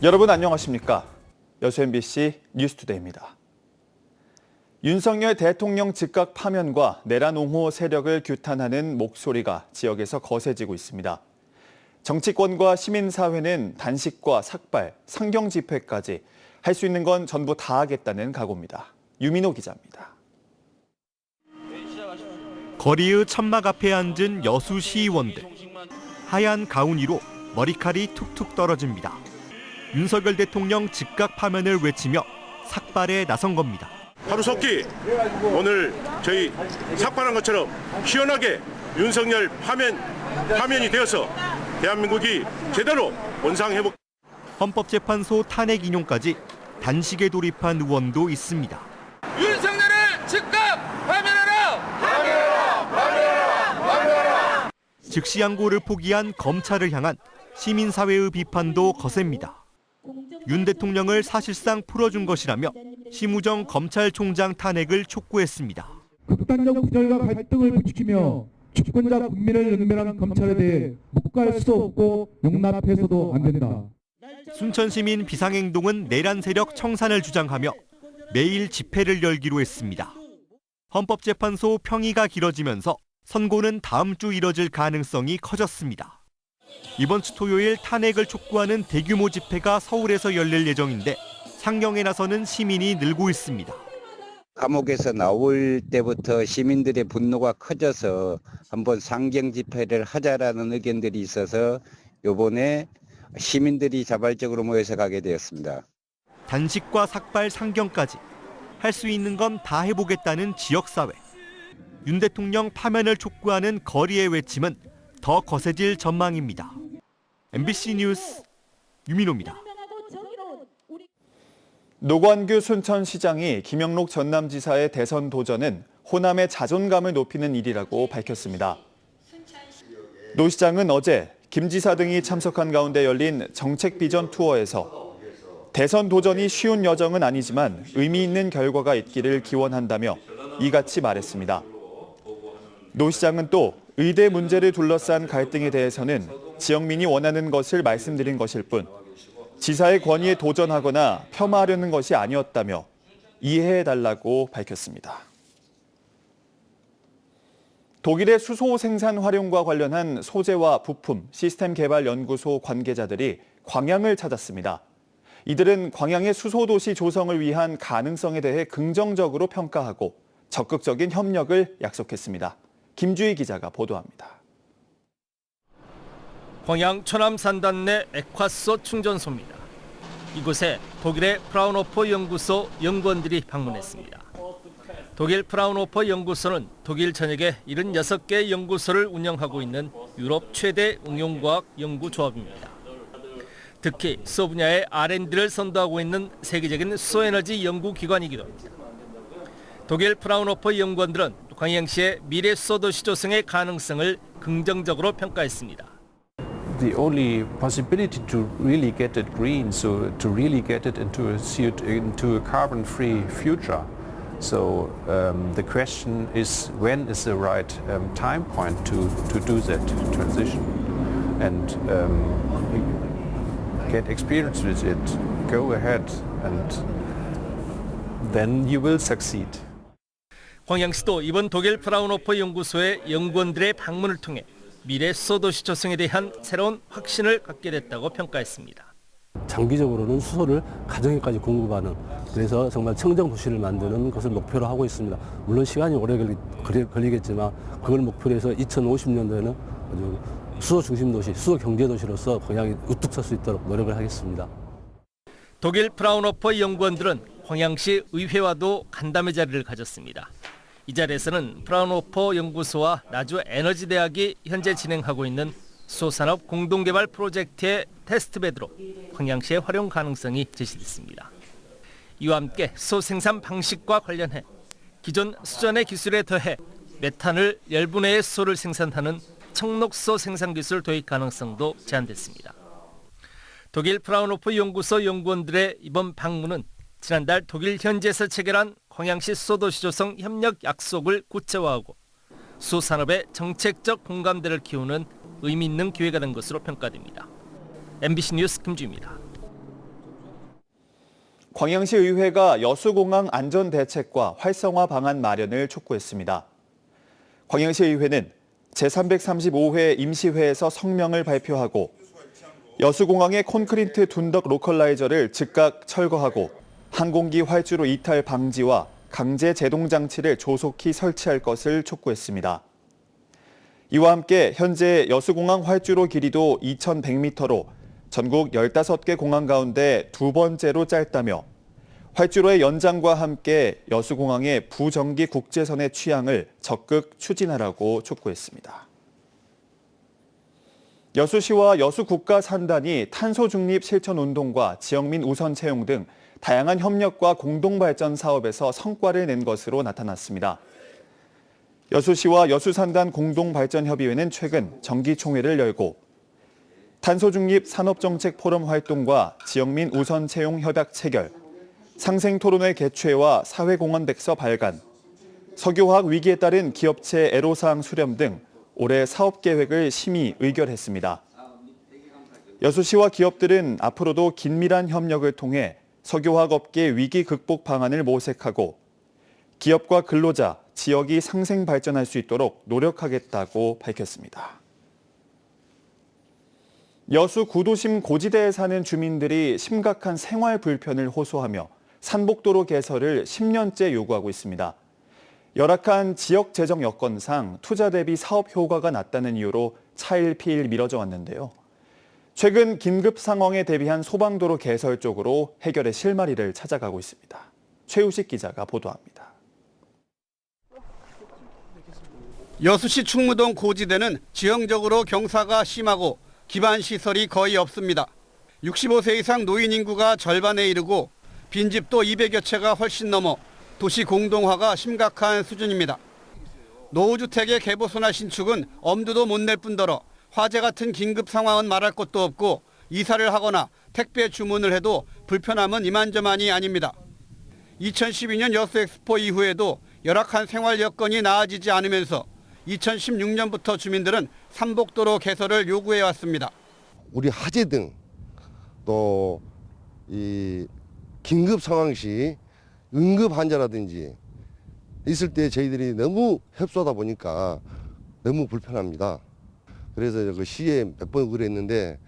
여러분 안녕하십니까? 여수 MBC 뉴스투데이입니다. 윤석열 대통령 즉각 파면과 내란 옹호 세력을 규탄하는 목소리가 지역에서 거세지고 있습니다. 정치권과 시민사회는 단식과 삭발, 상경 집회까지 할 수 있는 건 전부 다 하겠다는 각오입니다. 유민호 기자입니다. 거리의 천막 앞에 앉은 여수 시의원들. 하얀 가운 위로 머리칼이 툭툭 떨어집니다. 윤석열 대통령 즉각 파면을 외치며 삭발에 나선 겁니다. 하루속히 오늘 저희 삭발한 것처럼 시원하게 윤석열 파면이 되어서 대한민국이 제대로 원상회복. 헌법재판소 탄핵 인용까지 단식에 돌입한 의원도 있습니다. 윤석열을 즉각 파면하라! 파면하라! 즉시 양고를 포기한 검찰을 향한 시민사회의 비판도 거셉니다. 윤 대통령을 사실상 풀어준 것이라며 심우정 검찰총장 탄핵을 촉구했습니다. 극단적 분열과 갈등을 부추기며 주권자 국민을 능멸한 검찰에 대해 묵과할 수도 없고 용납해서도 안 된다. 순천시민 비상행동은 내란 세력 청산을 주장하며 매일 집회를 열기로 했습니다. 헌법재판소 평의가 길어지면서 선고는 다음 주 이뤄질 가능성이 커졌습니다. 이번 주 토요일 탄핵을 촉구하는 대규모 집회가 서울에서 열릴 예정인데 상경에 나서는 시민이 늘고 있습니다. 감옥에서 나올 때부터 시민들의 분노가 커져서 한번 상경 집회를 하자라는 의견들이 있어서 이번에 시민들이 자발적으로 모여서 가게 되었습니다. 단식과 삭발, 상경까지 할 수 있는 건 다 해보겠다는 지역사회. 윤 대통령 파면을 촉구하는 거리의 외침은 더 거세질 전망입니다. MBC 뉴스 유민호입니다. 노관규 순천시장이 김영록 전남지사의 대선 도전은 호남의 자존감을 높이는 일이라고 밝혔습니다. 노 시장은 어제 김 지사 등이 참석한 가운데 열린 정책 비전 투어에서 대선 도전이 쉬운 여정은 아니지만 의미 있는 결과가 있기를 기원한다며 이같이 말했습니다. 노 시장은 또 의대 문제를 둘러싼 갈등에 대해서는 지역민이 원하는 것을 말씀드린 것일 뿐 지사의 권위에 도전하거나 폄하하려는 것이 아니었다며 이해해달라고 밝혔습니다. 독일의 수소 생산 활용과 관련한 소재와 부품 시스템 개발 연구소 관계자들이 광양을 찾았습니다. 이들은 광양의 수소 도시 조성을 위한 가능성에 대해 긍정적으로 평가하고 적극적인 협력을 약속했습니다. 김주희 기자가 보도합니다. 광양 초남산단 내 에콰소 충전소입니다. 이곳에 독일의 프라운호퍼 연구소 연구원들이 방문했습니다. 독일 프라운호퍼 연구소는 독일 전역에 76개 연구소를 운영하고 있는 유럽 최대 응용과학 연구조합입니다. 특히 수소 분야의 R&D를 선도하고 있는 세계적인 수소에너지 연구기관이기도 합니다. 독일 프라운호퍼 연구원들은 광양시의 미래 수소도시 조성의 가능성을 긍정적으로 평가했습니다. The only possibility to really get it green, so to really get it into a carbon-free future. So the question is, when is the right time point to do that transition, and get experience with it. Go ahead, and then you will succeed. 광양시도 이번 독일 프라운호퍼 연구소의 연구원들의 방문을 통해 미래 수소도시 조성에 대한 새로운 확신을 갖게 됐다고 평가했습니다. 장기적으로는 수소를 가정에까지 공급하는, 그래서 정말 청정 도시를 만드는 것을 목표로 하고 있습니다. 물론 시간이 오래 걸리겠지만 그걸 목표로 해서 2050년도에는 아주 수소 중심 도시, 수소 경제 도시로서 광양이 우뚝 설 수 있도록 노력을 하겠습니다. 독일 프라운호퍼 연구원들은 광양시 의회와도 간담회 자리를 가졌습니다. 이 자리에서는 프라운호퍼 연구소와 나주 에너지대학이 현재 진행하고 있는 수소산업 공동개발 프로젝트의 테스트베드로 광양시의 활용 가능성이 제시됐습니다. 이와 함께 수소 생산 방식과 관련해 기존 수전의 기술에 더해 메탄을 열분해의 수소를 생산하는 청록수소 생산 기술 도입 가능성도 제한됐습니다. 독일 프라운호퍼 연구소 연구원들의 이번 방문은 지난달 독일 현지에서 체결한 광양시 수소도시 조성 협력 약속을 구체화하고 수소산업의 정책적 공감대를 키우는 의미 있는 기회가 된 것으로 평가됩니다. MBC 뉴스 김주희입니다. 광양시 의회가 여수공항 안전대책과 활성화 방안 마련을 촉구했습니다. 광양시 의회는 제335회 임시회에서 성명을 발표하고 여수공항의 콘크리트 둔덕 로컬라이저를 즉각 철거하고 항공기 활주로 이탈 방지와 강제 제동 장치를 조속히 설치할 것을 촉구했습니다. 이와 함께 현재 여수공항 활주로 길이도 2,100m로 전국 15개 공항 가운데 두 번째로 짧다며 활주로의 연장과 함께 여수공항의 부정기 국제선의 취향을 적극 추진하라고 촉구했습니다. 여수시와 여수국가산단이 탄소중립 실천운동과 지역민 우선 채용 등 다양한 협력과 공동발전 사업에서 성과를 낸 것으로 나타났습니다. 여수시와 여수산단 공동발전협의회는 최근 정기총회를 열고 탄소중립 산업정책 포럼 활동과 지역민 우선 채용 협약 체결, 상생토론회 개최와 사회공헌백서 발간, 석유화학 위기에 따른 기업체 애로사항 수렴 등 올해 사업계획을 심의 의결했습니다. 여수시와 기업들은 앞으로도 긴밀한 협력을 통해 석유화학 업계 위기 극복 방안을 모색하고 기업과 근로자, 지역이 상생 발전할 수 있도록 노력하겠다고 밝혔습니다. 여수 구도심 고지대에 사는 주민들이 심각한 생활 불편을 호소하며 산복도로 개설을 10년째 요구하고 있습니다. 열악한 지역 재정 여건상 투자 대비 사업 효과가 낮다는 이유로 차일피일 미뤄져 왔는데요. 최근 긴급 상황에 대비한 소방도로 개설 쪽으로 해결의 실마리를 찾아가고 있습니다. 최우식 기자가 보도합니다. 여수시 충무동 고지대는 지형적으로 경사가 심하고 기반 시설이 거의 없습니다. 65세 이상 노인 인구가 절반에 이르고 빈집도 200여 채가 훨씬 넘어 도시 공동화가 심각한 수준입니다. 노후주택의 개보수나 신축은 엄두도 못 낼 뿐더러 화재 같은 긴급 상황은 말할 것도 없고 이사를 하거나 택배 주문을 해도 불편함은 이만저만이 아닙니다. 2012년 여수엑스포 이후에도 열악한 생활 여건이 나아지지 않으면서 2016년부터 주민들은 산복도로 개설을 요구해 왔습니다. 우리 화재 등 또 이 긴급 상황 시 응급 환자라든지 있을 때 저희들이 너무 협소하다 보니까 너무 불편합니다. 그래서 그 시에 몇 번 그랬는데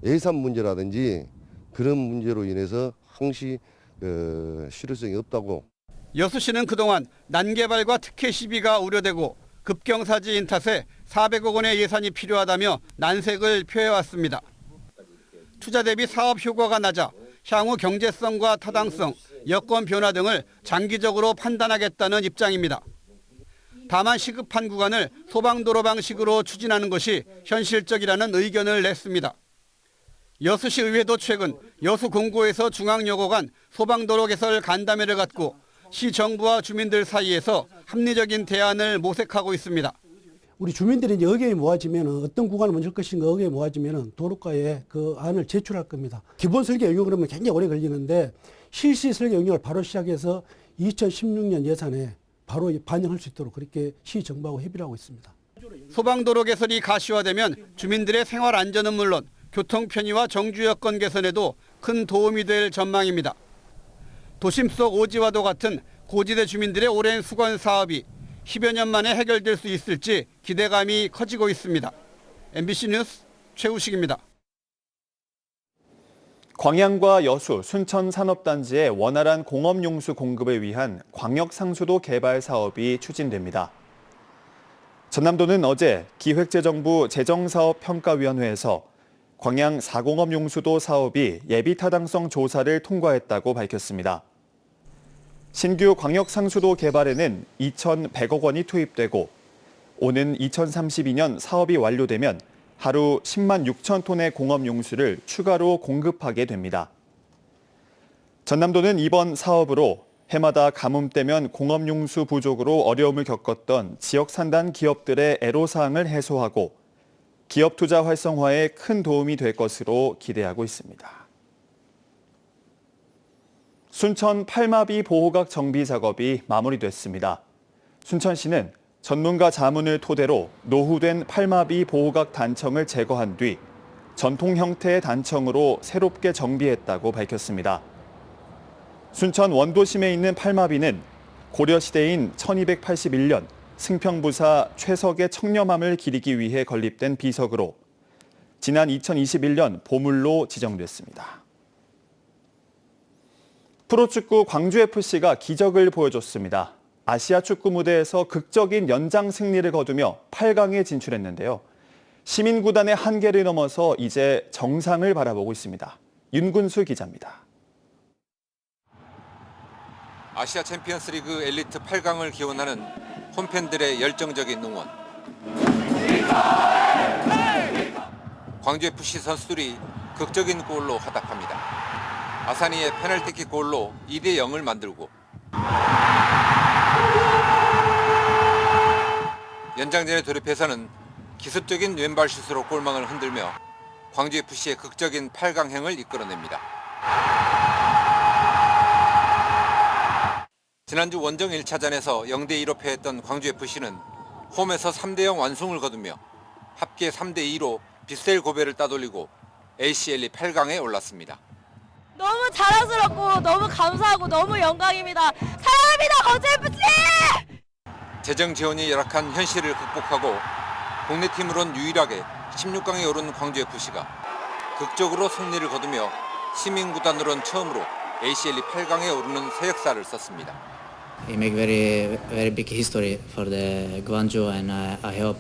예산 문제라든지 그런 문제로 인해서 항시 실효성이 없다고. 여수시는 그동안 난개발과 특혜 시비가 우려되고 급경사지인 탓에 400억 원의 예산이 필요하다며 난색을 표해왔습니다. 투자 대비 사업 효과가 낮아 향후 경제성과 타당성, 여건 변화 등을 장기적으로 판단하겠다는 입장입니다. 다만 시급한 구간을 소방도로 방식으로 추진하는 것이 현실적이라는 의견을 냈습니다. 여수시 의회도 최근 여수 공고에서 중앙여고 간 소방도로 개설 간담회를 갖고 시 정부와 주민들 사이에서 합리적인 대안을 모색하고 있습니다. 우리 주민들이 이제 의견이 모아지면 어떤 구간을 먼저 할 것인가 의견이 모아지면 도로과에 그 안을 제출할 겁니다. 기본 설계 영역을 하면 굉장히 오래 걸리는데 실시 설계 영역을 바로 시작해서 2016년 예산에 바로 반영할 수 있도록 그렇게 시 정부하고 협의를 하고 있습니다. 소방도로 개설이 가시화되면 주민들의 생활 안전은 물론 교통 편의와 정주 여건 개선에도 큰 도움이 될 전망입니다. 도심 속 오지와도 같은 고지대 주민들의 오랜 수건 사업이 10여 년 만에 해결될 수 있을지 기대감이 커지고 있습니다. MBC 뉴스 최우식입니다. 광양과 여수, 순천 산업단지의 원활한 공업용수 공급을 위한 광역상수도 개발 사업이 추진됩니다. 전남도는 어제 기획재정부 재정사업평가위원회에서 광양 4공업용수도 사업이 예비타당성 조사를 통과했다고 밝혔습니다. 신규 광역상수도 개발에는 2,100억 원이 투입되고 오는 2032년 사업이 완료되면 하루 10만 6천 톤의 공업용수를 추가로 공급하게 됩니다. 전남도는 이번 사업으로 해마다 가뭄때면 공업용수 부족으로 어려움을 겪었던 지역산단 기업들의 애로사항을 해소하고 기업 투자 활성화에 큰 도움이 될 것으로 기대하고 있습니다. 순천 팔마비 보호각 정비 작업이 마무리됐습니다. 순천시는 전문가 자문을 토대로 노후된 팔마비 보호각 단청을 제거한 뒤 전통 형태의 단청으로 새롭게 정비했다고 밝혔습니다. 순천 원도심에 있는 팔마비는 고려시대인 1281년 승평부사 최석의 청렴함을 기리기 위해 건립된 비석으로 지난 2021년 보물로 지정됐습니다. 프로축구 광주FC가 기적을 보여줬습니다. 아시아 축구 무대에서 극적인 연장 승리를 거두며 8강에 진출했는데요. 시민구단의 한계를 넘어서 이제 정상을 바라보고 있습니다. 윤군수 기자입니다. 아시아 챔피언스리그 엘리트 8강을 기원하는 홈팬들의 열정적인 응원. 광주FC 선수들이 극적인 골로 화답합니다. 아사니의 페널티킥 골로 2대0을 만들고 연장전에 돌입해서는 기습적인 왼발 슛으로 골망을 흔들며 광주FC의 극적인 8강행을 이끌어냅니다. 지난주 원정 1차전에서 0대2로 패했던 광주FC는 홈에서 3대0 완승을 거두며 합계 3대2로 빗셀 고베를 따돌리고 ACL 8강에 올랐습니다. 너무 자랑스럽고 너무 감사하고 너무 영광입니다. 사랑합니다, 광주FC! 재정 지원이 열악한 현실을 극복하고 국내 팀으론 유일하게 16강에 오른 광주FC가 극적으로 승리를 거두며 시민구단으론 처음으로 ACL 8강에 오르는 새 역사를 썼습니다. We make very big history for the Guangzhou, and I hope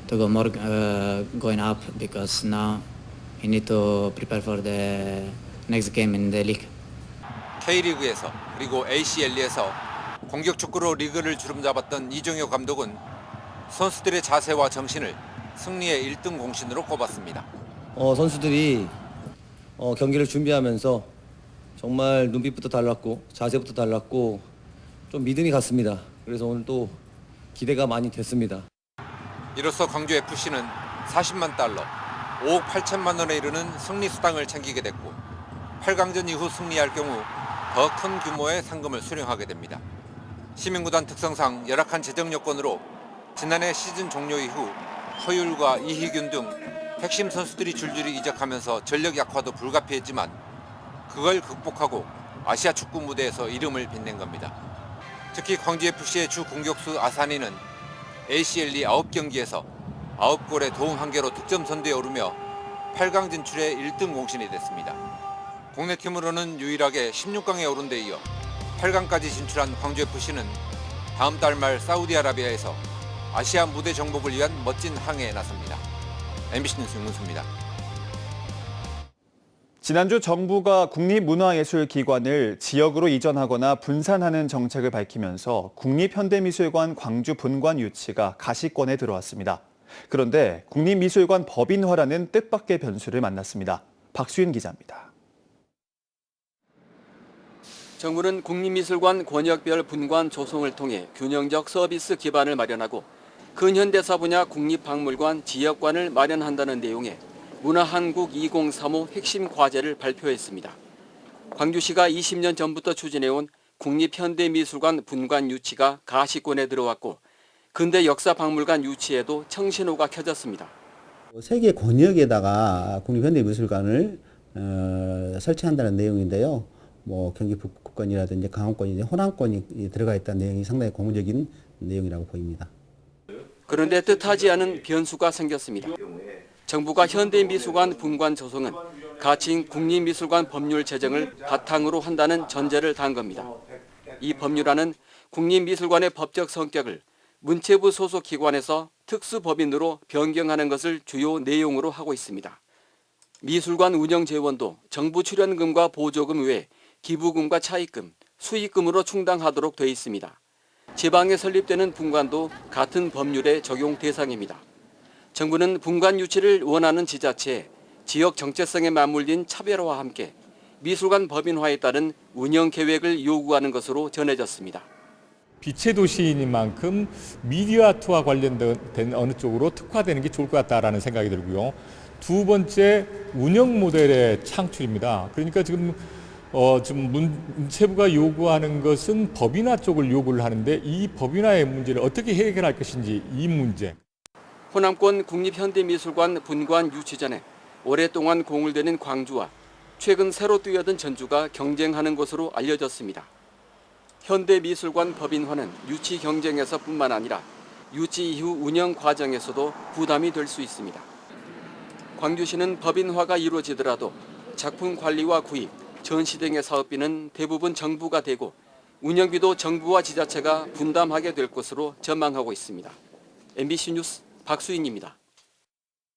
to go more going up because now we need to prepare for the next game in the league. K리그에서 그리고 ACL에서 공격 축구로 리그를 주름잡았던 이종효 감독은 선수들의 자세와 정신을 승리의 1등 공신으로 꼽았습니다. 선수들이 경기를 준비하면서 정말 눈빛부터 달랐고 자세부터 달랐고 좀 믿음이 갔습니다. 그래서 오늘 또 기대가 많이 됐습니다. 이로써 광주FC는 40만 달러, 5억 8천만 원에 이르는 승리 수당을 챙기게 됐고 8강전 이후 승리할 경우 더 큰 규모의 상금을 수령하게 됩니다. 시민구단 특성상 열악한 재정 여건으로 지난해 시즌 종료 이후 허율과 이희균 등 핵심 선수들이 줄줄이 이적하면서 전력 약화도 불가피했지만 그걸 극복하고 아시아 축구 무대에서 이름을 빛낸 겁니다. 특히 광주FC의 주 공격수 아사니는 ACL 9경기에서 9골에 도움 1개로 득점 선두에 오르며 8강 진출의 1등 공신이 됐습니다. 국내 팀으로는 유일하게 16강에 오른 데 이어 8강까지 진출한 광주FC는 다음 달 말 사우디아라비아에서 아시아 무대 정복을 위한 멋진 항해에 나섭니다. MBC 뉴스 윤문수입니다. 지난주 정부가 국립문화예술기관을 지역으로 이전하거나 분산하는 정책을 밝히면서 국립현대미술관 광주 분관 유치가 가시권에 들어왔습니다. 그런데 국립미술관 법인화라는 뜻밖의 변수를 만났습니다. 박수인 기자입니다. 정부는 국립미술관 권역별 분관 조성을 통해 균형적 서비스 기반을 마련하고 근현대사 분야 국립박물관 지역관을 마련한다는 내용의 문화한국 2035 핵심 과제를 발표했습니다. 광주시가 20년 전부터 추진해온 국립현대미술관 분관 유치가 가시권에 들어왔고 근대 역사박물관 유치에도 청신호가 켜졌습니다. 세개 권역에다가 국립현대미술관을 설치한다는 내용인데요. 경기 북부권이라든지 강원권이 호남권이 들어가 있다는 내용이 상당히 고무적인 내용이라고 보입니다. 그런데 뜻하지 않은 변수가 생겼습니다. 정부가 현대미술관 분관 조성은 가칭 국립미술관 법률 제정을 바탕으로 한다는 전제를 단 겁니다. 이 법률안은 국립미술관의 법적 성격을 문체부 소속 기관에서 특수법인으로 변경하는 것을 주요 내용으로 하고 있습니다. 미술관 운영 재원도 정부 출연금과 보조금 외 기부금과 차입금, 수익금으로 충당하도록 돼 있습니다. 지방에 설립되는 분관도 같은 법률의 적용 대상입니다. 정부는 분관 유치를 원하는 지자체에 지역 정체성에 맞물린 차별화와 함께 미술관 법인화에 따른 운영 계획을 요구하는 것으로 전해졌습니다. 빛의 도시인 만큼 미디어 아트와 관련된 어느 쪽으로 특화되는 게 좋을 것 같다라는 생각이 들고요. 두 번째, 운영 모델의 창출입니다. 그러니까 지금 문체부가 요구하는 것은 법인화 쪽을 요구를 하는데 이 법인화의 문제를 어떻게 해결할 것인지 이 문제. 호남권 국립현대미술관 분관 유치 전에 오랫동안 공을대는 광주와 최근 새로 뛰어든 전주가 경쟁하는 것으로 알려졌습니다. 현대미술관 법인화는 유치 경쟁에서뿐만 아니라 유치 이후 운영 과정에서도 부담이 될 수 있습니다. 광주시는 법인화가 이루어지더라도 작품 관리와 구입, 전시 등의 사업비는 대부분 정부가 대고 운영비도 정부와 지자체가 분담하게 될 것으로 전망하고 있습니다. MBC 뉴스 박수인입니다.